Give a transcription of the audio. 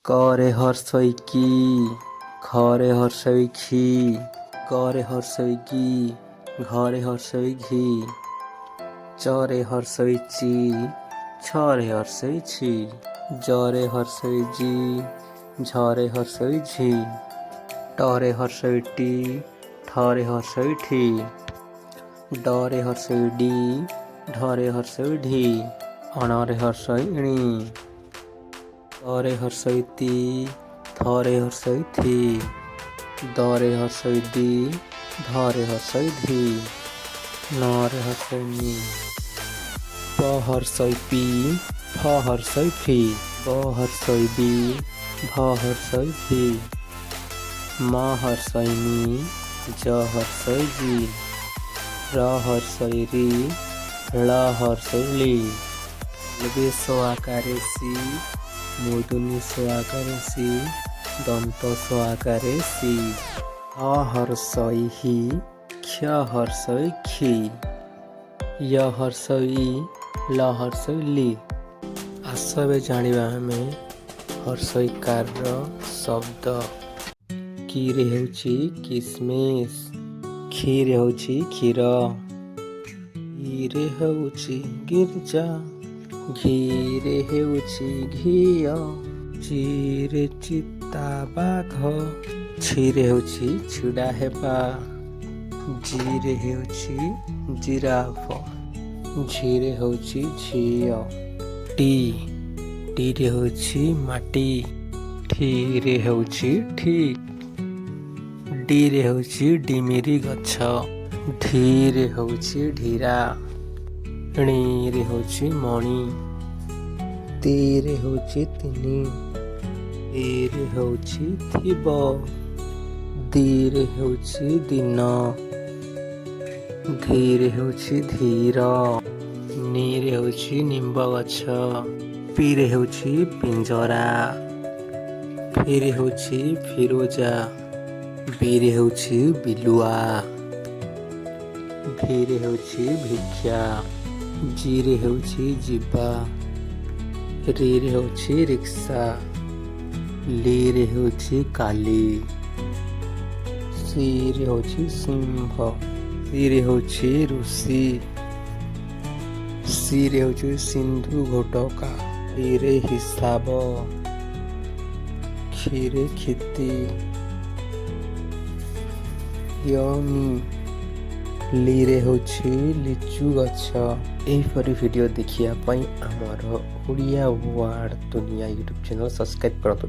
करे हर्षई की, खरे हर्षई खी, करे हर्षई की, घरे हर्षई घी, चरे हर्षई ची, छरे हर्षई छी, जरे हर्षई जी, झरे हर्षई झी, टरे हर्षई टी, ठरे हर्षई ठी, डरे हर्षई डी, ढरे हर्षई ढी, अणरे हर्षई इणी, तरे हर्षई ती, थरे हर्षई थी, दरे हर्षई दी, धरे हर्षई धी, नरे हर्षई नी, प हर्षई पी, फ हर्षई फी, ब हर्षई बी, भ हर्षई भी, म हर्षई मी, ज हर्षई जी, र हर्षई री, ळ हर्षई ली, लबे स आकारे सी, मूर्धन्य स आकारे सी, दंत स आकारे सी, ह हर्षई ही, क्ष हर्षई खी, य हर्षई ल हर्षई ली। आसवे जानिबा आमे हर्षईकार शब्द। किरे हेउची किसमिस, खीरे हेउची क्षीर, ईरे हेउची गिरजा, घीरे हेउची घिଅ, ଚିରେ ଚିତା ବାଘ, ଛିରେ ହେଉଛି ଛିଡ଼ା ହେବା, ଜିରେ ହେଉଛି ଜିରାଫ, ଝିରେ ହେଉଛି ଝିଅ, ଟିରେ ହେଉଛି ମାଟି, ଠିରେ ହେଉଛି ଠିକ୍, ଡିରେ ହେଉଛି ଡିମିରି ଗଛ, ଢିରେ ହେଉଛି ଢିରା, ଣୀରେ ହେଉଛି ମଣି, ତିରେ ହେଉଛି ତିନି, ରେ ହେଉଛି ଥିବ, ଦିରେ ହେଉଛି ଦିନ, ଧୀରେ ହେଉଛି ଧୀର, ନିରେ ହେଉଛି ନିମ୍ବ ଗଛ, ପିରେ ହେଉଛି ପିଞ୍ଜରା, ଫିରେ ହେଉଛି ଫିରୋଜା, ବିରେ ହେଉଛି ବିଲୁଆ, ଭିରେ ହେଉଛି ଭିକ୍ଷା, ଜିରେ ହେଉଛି ଯିବା, ରିରେ ହେଉଛି ରିକ୍ସା, ଲିରେ ହେଉଛି କାଲି, ସିରେ ହେଉଛି ସିଂହ, ସିରେ ହେଉଛି ଋଷି, ସିରେ ହେଉଛି ସିନ୍ଧୁ ଘୋଟକା, ହିରେ ହିସାବ, କ୍ଷୀରେ କ୍ଷିତି, ୟନି, ଲିରେ ହେଉଛି ଲିଚୁ ଗଛ। ଏହିପରି ଭିଡ଼ିଓ ଦେଖିବା ପାଇଁ ଆମର ଓଡ଼ିଆ ୱାର୍ଡ଼ ଦୁନିଆ ୟୁଟ୍ୟୁବ୍ ଚ୍ୟାନେଲ୍ ସବସ୍କ୍ରାଇବ୍ କରନ୍ତୁ।